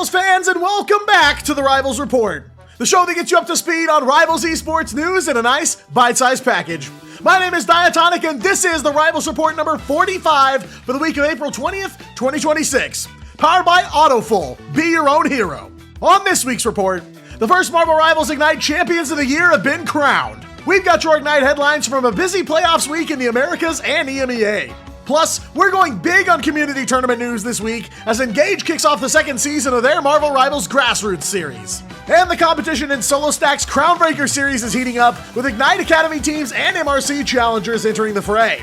Rivals fans, and welcome back to the Rivals Report, the show that gets you up to speed on Rivals esports news in a nice, bite-sized package. My name is Diatonic, and this is the Rivals Report number 45 for the week of April 20th, 2026. Powered by Autofull. Be your own hero. On this week's report, the first Marvel Rivals Ignite Champions of the Year have been crowned. We've got your Ignite headlines from a busy playoffs week in the Americas and EMEA. Plus, we're going big on community tournament news this week as INGAGE kicks off the second season of their Marvel Rivals Grassroots series. And the competition in Solo Stacks Crownbreaker series is heating up, with Ignite Academy teams and MRC challengers entering the fray.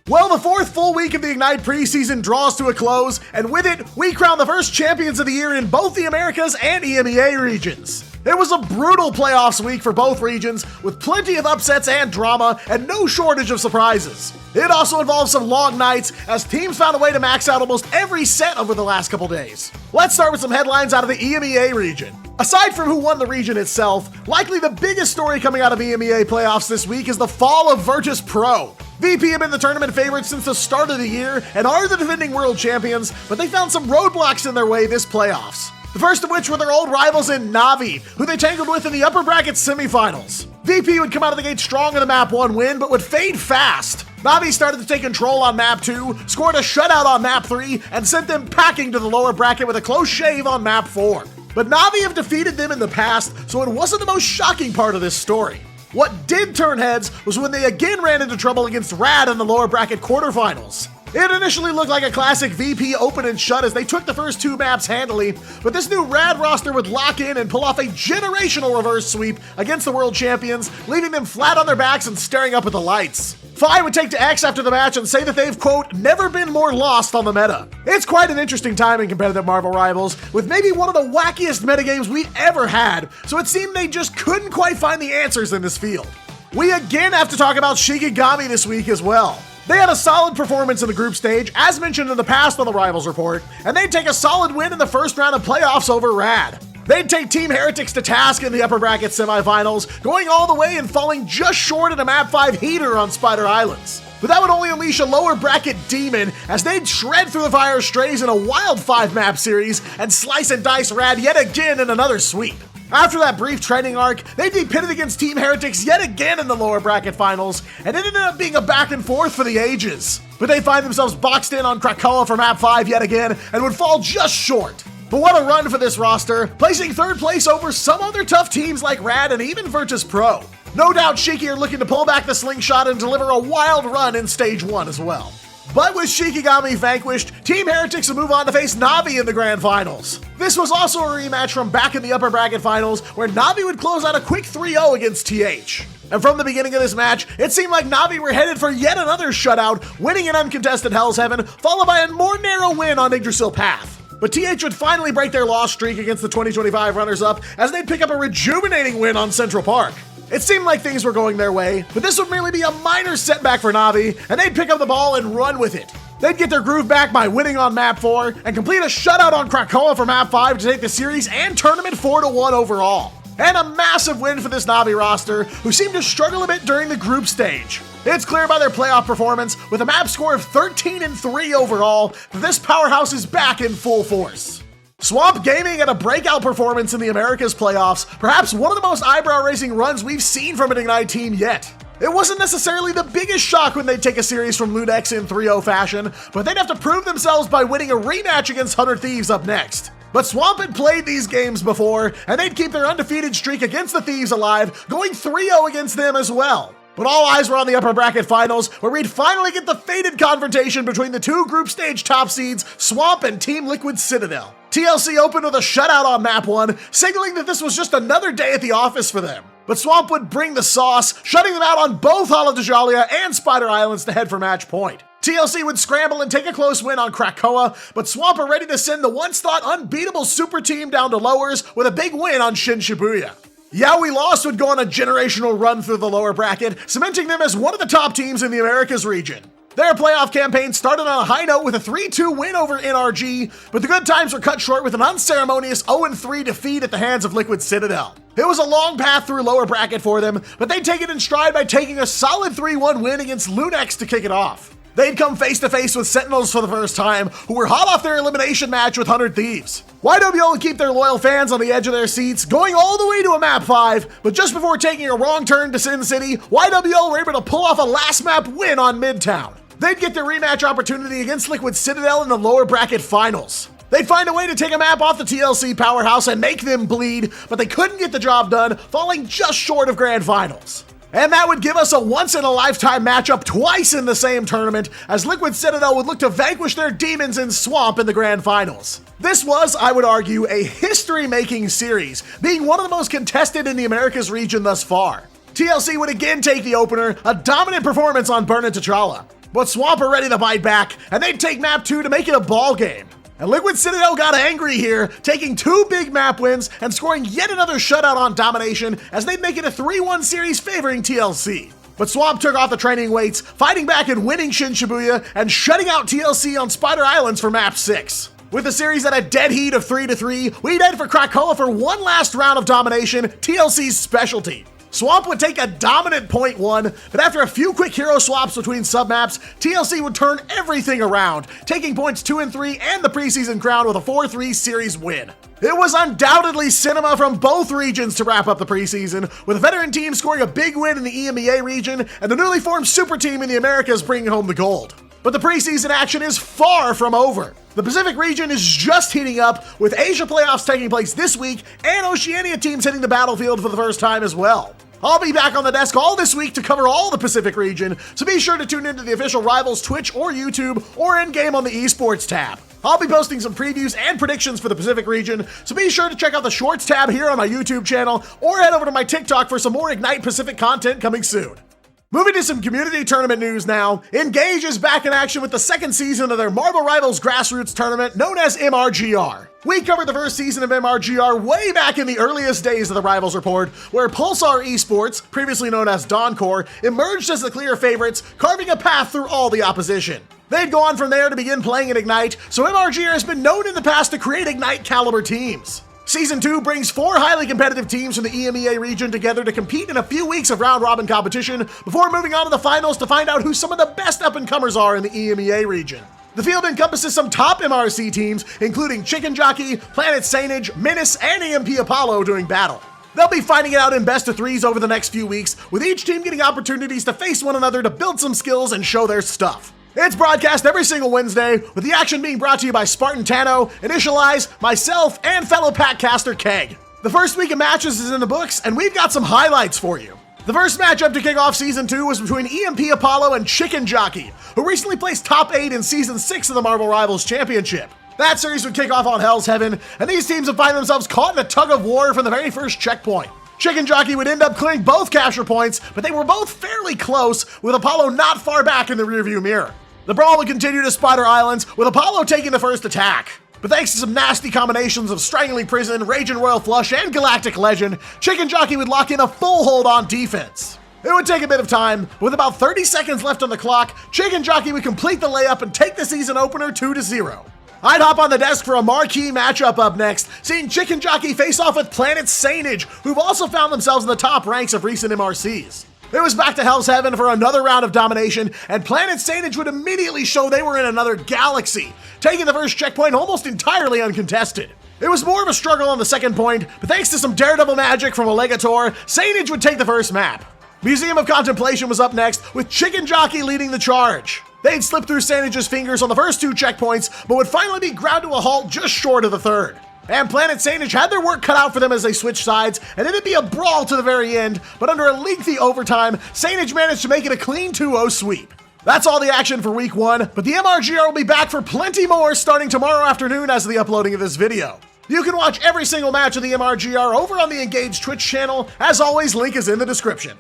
Well, the fourth full week of the Ignite preseason draws to a close, and with it, we crown the first champions of the year in both the Americas and EMEA regions. It was a brutal playoffs week for both regions, with plenty of upsets and drama, and no shortage of surprises. It also involved some long nights, as teams found a way to max out almost every set over the last couple days. Let's start with some headlines out of the EMEA region. Aside from who won the region itself, likely the biggest story coming out of EMEA playoffs this week is the fall of Virtus Pro. VP have been the tournament favorites since the start of the year and are the defending world champions, but they found some roadblocks in their way this playoffs. The first of which were their old rivals in Navi, who they tangled with in the upper bracket semifinals. VP would come out of the gate strong in the map 1 win, but would fade fast. Navi started to take control on map 2, scored a shutout on map 3, and sent them packing to the lower bracket with a close shave on map 4. But Navi have defeated them in the past, so it wasn't the most shocking part of this story. What did turn heads was when they again ran into trouble against Rad in the lower bracket quarterfinals. It initially looked like a classic VP open and shut as they took the first 2 maps handily, but this new Rad roster would lock in and pull off a generational reverse sweep against the world champions, leaving them flat on their backs and staring up at the lights. Fi would take to X after the match and say that they've, quote, never been more lost on the meta. It's quite an interesting time in competitive Marvel Rivals, with maybe one of the wackiest metagames we've ever had, so it seemed they just couldn't quite find the answers in this field. We again have to talk about Shikigami this week as well. They had a solid performance in the group stage, as mentioned in the past on the Rivals Report, and they'd take a solid win in the first round of playoffs over Rad. They'd take Team Heretics to task in the upper bracket semifinals, going all the way and falling just short in a map 5 heater on Spider Islands. But that would only unleash a lower bracket demon as they'd shred through the Fire Strays in a wild 5-map series and slice and dice Rad yet again in another sweep. After that brief training arc, they'd be pitted against Team Heretics yet again in the lower bracket finals, and it ended up being a back and forth for the ages. But they find themselves boxed in on Krakoa for map 5 yet again, and would fall just short. But what a run for this roster, placing 3rd place over some other tough teams like Rad and even Virtus Pro. No doubt Shiki are looking to pull back the slingshot and deliver a wild run in stage 1 as well. But with Shikigami vanquished, Team Heretics will move on to face Navi in the grand finals. This was also a rematch from back in the upper bracket finals, where Navi would close out a quick 3-0 against TH. And from the beginning of this match, it seemed like Navi were headed for yet another shutout, winning an uncontested Hell's Heaven, followed by a more narrow win on Yggdrasil Path. But TH would finally break their loss streak against the 2025 runners-up as they'd pick up a rejuvenating win on Central Park. It seemed like things were going their way, but this would merely be a minor setback for Navi, and they'd pick up the ball and run with it. They'd get their groove back by winning on map 4, and complete a shutout on Krakoa for map 5 to take the series and tournament 4-1 overall. And a massive win for this Navi roster, who seemed to struggle a bit during the group stage. It's clear by their playoff performance, with a map score of 13-3 overall, that this powerhouse is back in full force. Swamp Gaming had a breakout performance in the Americas playoffs, perhaps one of the most eyebrow-raising runs we've seen from an Ignite team yet. It wasn't necessarily the biggest shock when they'd take a series from Ludex in 3-0 fashion, but they'd have to prove themselves by winning a rematch against 100 Thieves up next. But Swamp had played these games before, and they'd keep their undefeated streak against the Thieves alive, going 3-0 against them as well. But all eyes were on the upper bracket finals, where we'd finally get the fated confrontation between the 2 group stage top seeds, Swamp and Team Liquid Citadel. TLC opened with a shutout on map 1, signaling that this was just another day at the office for them. But Swamp would bring the sauce, shutting them out on both Hala Dejalia and Spider Islands to head for match point. TLC would scramble and take a close win on Krakoa, but Swamp are ready to send the once-thought unbeatable super team down to lowers with a big win on Shin Shibuya. Yeah, We Lost would go on a generational run through the lower bracket, cementing them as one of the top teams in the Americas region. Their playoff campaign started on a high note with a 3-2 win over NRG, but the good times were cut short with an unceremonious 0-3 defeat at the hands of Liquid Citadel. It was a long path through lower bracket for them, but they take it in stride by taking a solid 3-1 win against Lunex to kick it off. They'd come face to face with Sentinels for the first time, who were hot off their elimination match with 100 Thieves. YWL would keep their loyal fans on the edge of their seats, going all the way to a map 5, but just before taking a wrong turn to Sin City, YWL were able to pull off a last map win on Midtown. They'd get their rematch opportunity against Liquid Citadel in the lower bracket finals. They'd find a way to take a map off the TLC powerhouse and make them bleed, but they couldn't get the job done, falling just short of grand finals. And that would give us a once-in-a-lifetime matchup twice in the same tournament, as Liquid Citadel would look to vanquish their demons in Swamp in the grand finals. This was, I would argue, a history-making series, being one of the most contested in the Americas region thus far. TLC would again take the opener, a dominant performance on Burn and T'Challa. But Swamp are ready to bite back, and they'd take map 2 to make it a ball game. And Liquid Citadel got angry here, taking 2 big map wins and scoring yet another shutout on Domination as they'd make it a 3-1 series favoring TLC. But Swamp took off the training weights, fighting back and winning Shin Shibuya and shutting out TLC on Spider Islands for map 6. With the series at a dead heat of 3-3, we'd head for Krakoa for one last round of Domination, TLC's specialty. Swamp would take a dominant point 1, but after a few quick hero swaps between submaps, TLC would turn everything around, taking points 2 and 3 and the preseason crown with a 4-3 series win. It was undoubtedly cinema from both regions to wrap up the preseason, with a veteran team scoring a big win in the EMEA region and the newly formed super team in the Americas bringing home the gold. But the preseason action is far from over. The Pacific region is just heating up, with Asia playoffs taking place this week and Oceania teams hitting the battlefield for the first time as well. I'll be back on the desk all this week to cover all the Pacific region, so be sure to tune into the official Rivals Twitch or YouTube or in-game on the esports tab. I'll be posting some previews and predictions for the Pacific region, so be sure to check out the Shorts tab here on my YouTube channel or head over to my TikTok for some more Ignite Pacific content coming soon. Moving to some community tournament news now, INGAGE is back in action with the second season of their Marvel Rivals Grassroots tournament known as MRGR. We covered the first season of MRGR way back in the earliest days of the Rivals Report, where Pulsar Esports, previously known as Dawncore, emerged as the clear favorites, carving a path through all the opposition. They'd go on from there to begin playing in Ignite, so MRGR has been known in the past to create Ignite caliber teams. Season 2 brings 4 highly competitive teams from the EMEA region together to compete in a few weeks of round-robin competition before moving on to the finals to find out who some of the best up-and-comers are in the EMEA region. The field encompasses some top MRC teams, including Chicken Jockey, Planet Sainage, Menace, and EMP Apollo doing battle. They'll be fighting it out in best-of-3s over the next few weeks, with each team getting opportunities to face one another to build some skills and show their stuff. It's broadcast every single Wednesday, with the action being brought to you by Spartan Tano, Initialize, myself, and fellow packcaster Keg. The first week of matches is in the books, and we've got some highlights for you. The first matchup to kick off Season 2 was between EMP Apollo and Chicken Jockey, who recently placed top 8 in Season 6 of the Marvel Rivals Championship. That series would kick off on Hell's Heaven, and these teams would find themselves caught in a tug-of-war from the very first checkpoint. Chicken Jockey would end up clearing both capture points, but they were both fairly close, with Apollo not far back in the rearview mirror. The brawl would continue to Spider Islands, with Apollo taking the first attack. But thanks to some nasty combinations of Strangling Prison, Raging Royal Flush, and Galactic Legend, Chicken Jockey would lock in a full hold on defense. It would take a bit of time, but with about 30 seconds left on the clock, Chicken Jockey would complete the layup and take the season opener 2-0. I'd hop on the desk for a marquee matchup up next, seeing Chicken Jockey face off with Planet Sainage, who've also found themselves in the top ranks of recent MRCs. It was back to Hell's Heaven for another round of domination, and Planet Sainage would immediately show they were in another galaxy, taking the first checkpoint almost entirely uncontested. It was more of a struggle on the second point, but thanks to some daredevil magic from Allegator, Sainage would take the first map. Museum of Contemplation was up next, with Chicken Jockey leading the charge. They'd slip through Sainage's fingers on the first 2 checkpoints, but would finally be ground to a halt just short of the third. And Planet Sainage had their work cut out for them as they switched sides, and it'd be a brawl to the very end, but under a lengthy overtime, Sainage managed to make it a clean 2-0 sweep. That's all the action for week 1, but the MRGR will be back for plenty more starting tomorrow afternoon as of the uploading of this video. You can watch every single match of the MRGR over on the ENGAGE Twitch channel. As always, link is in the description.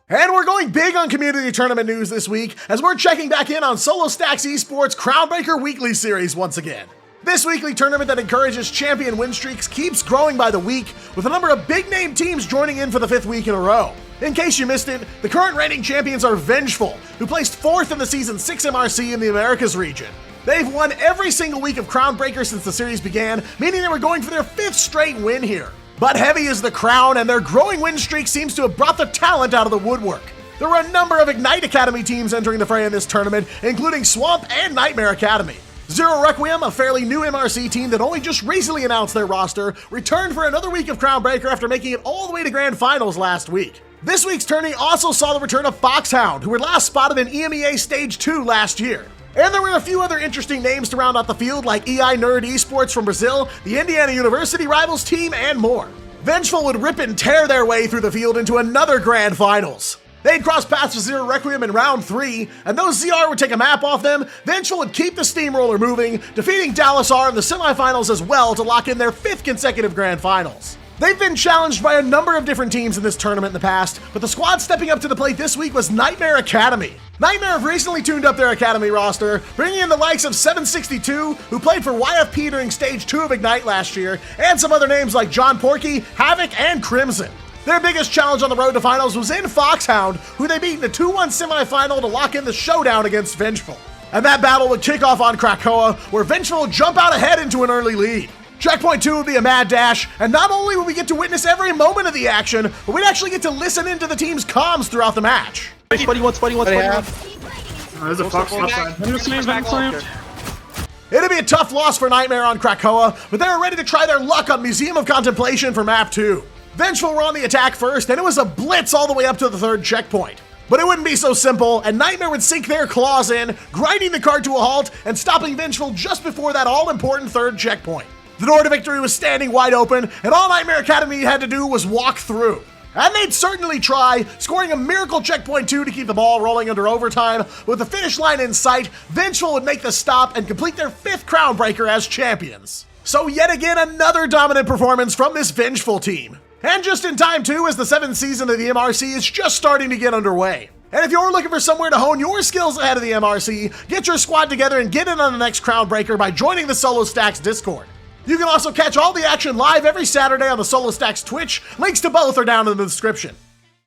And we're going big on community tournament news this week, as we're checking back in on Solo Stacks Esports Crownbreaker Weekly Series once again. This weekly tournament that encourages champion win streaks keeps growing by the week, with a number of big-name teams joining in for the 5th week in a row. In case you missed it, the current reigning champions are Vengeful, who placed 4th in the Season 6 MRC in the Americas region. They've won every single week of Crownbreaker since the series began, meaning they were going for their 5th straight win here. But heavy is the crown, and their growing win streak seems to have brought the talent out of the woodwork. There were a number of Ignite Academy teams entering the fray in this tournament, including Swamp and Nightmare Academy. Zero Requiem, a fairly new MRC team that only just recently announced their roster, returned for another week of Crownbreaker after making it all the way to Grand Finals last week. This week's tourney also saw the return of Foxhound, who were last spotted in EMEA Stage 2 last year. And there were a few other interesting names to round out the field, like EI Nerd Esports from Brazil, the Indiana University Rivals team, and more. Vengeful would rip and tear their way through the field into another Grand Finals. They'd cross paths with Zero Requiem in round 3, and though ZR would take a map off them, Vengeful would keep the steamroller moving, defeating Dallas R in the semifinals as well to lock in their 5th consecutive Grand Finals. They've been challenged by a number of different teams in this tournament in the past, but the squad stepping up to the plate this week was Nightmare Academy. Nightmare have recently tuned up their Academy roster, bringing in the likes of 762, who played for YFP during Stage 2 of Ignite last year, and some other names like John Porky, Havoc, and Crimson. Their biggest challenge on the road to finals was in Foxhound, who they beat in a 2-1 semifinal to lock in the showdown against Vengeful. And that battle would kick off on Krakoa, where Vengeful would jump out ahead into an early lead. Checkpoint 2 would be a mad dash, and not only would we get to witness every moment of the action, but we'd actually get to listen into the team's comms throughout the match. Spuddy one. There's a Fox outside. It'd be a tough loss for Nightmare on Krakoa, but they were ready to try their luck on Museum of Contemplation for map 2. Vengeful were on the attack first, and it was a blitz all the way up to the 3rd checkpoint. But it wouldn't be so simple, and Nightmare would sink their claws in, grinding the card to a halt and stopping Vengeful just before that all-important 3rd checkpoint. The door to victory was standing wide open, and all Nightmare Academy had to do was walk through. And they'd certainly try, scoring a miracle checkpoint 2 to keep the ball rolling under overtime. With the finish line in sight, Vengeful would make the stop and complete their 5th Crownbreaker as champions. So yet again, another dominant performance from this Vengeful team. And just in time too, as the 7th season of the MRC is just starting to get underway. And if you're looking for somewhere to hone your skills ahead of the MRC, get your squad together and get in on the next Crownbreaker by joining the Solo Stacks Discord. You can also catch all the action live every Saturday on the Solo Stacks Twitch. Links to both are down in the description.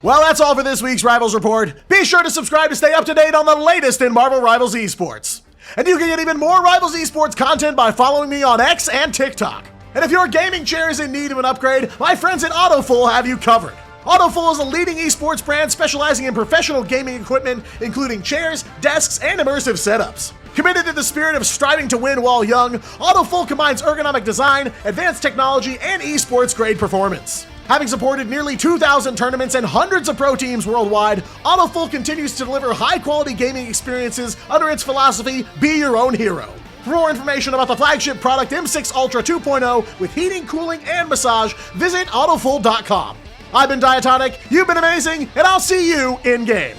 Well, that's all for this week's Rivals Report. Be sure to subscribe to stay up to date on the latest in Marvel Rivals Esports. And you can get even more Rivals Esports content by following me on X and TikTok. And if your gaming chair is in need of an upgrade, my friends at Autofull have you covered. Autofull is a leading esports brand specializing in professional gaming equipment, including chairs, desks, and immersive setups. Committed to the spirit of striving to win while young, Autofull combines ergonomic design, advanced technology, and esports-grade performance. Having supported nearly 2,000 tournaments and hundreds of pro teams worldwide, Autofull continues to deliver high-quality gaming experiences under its philosophy, be your own hero. For more information about the flagship product M6 Ultra 2.0 with heating, cooling, and massage, visit Autofull.com. I've been Diatonic, you've been amazing, and I'll see you in-game.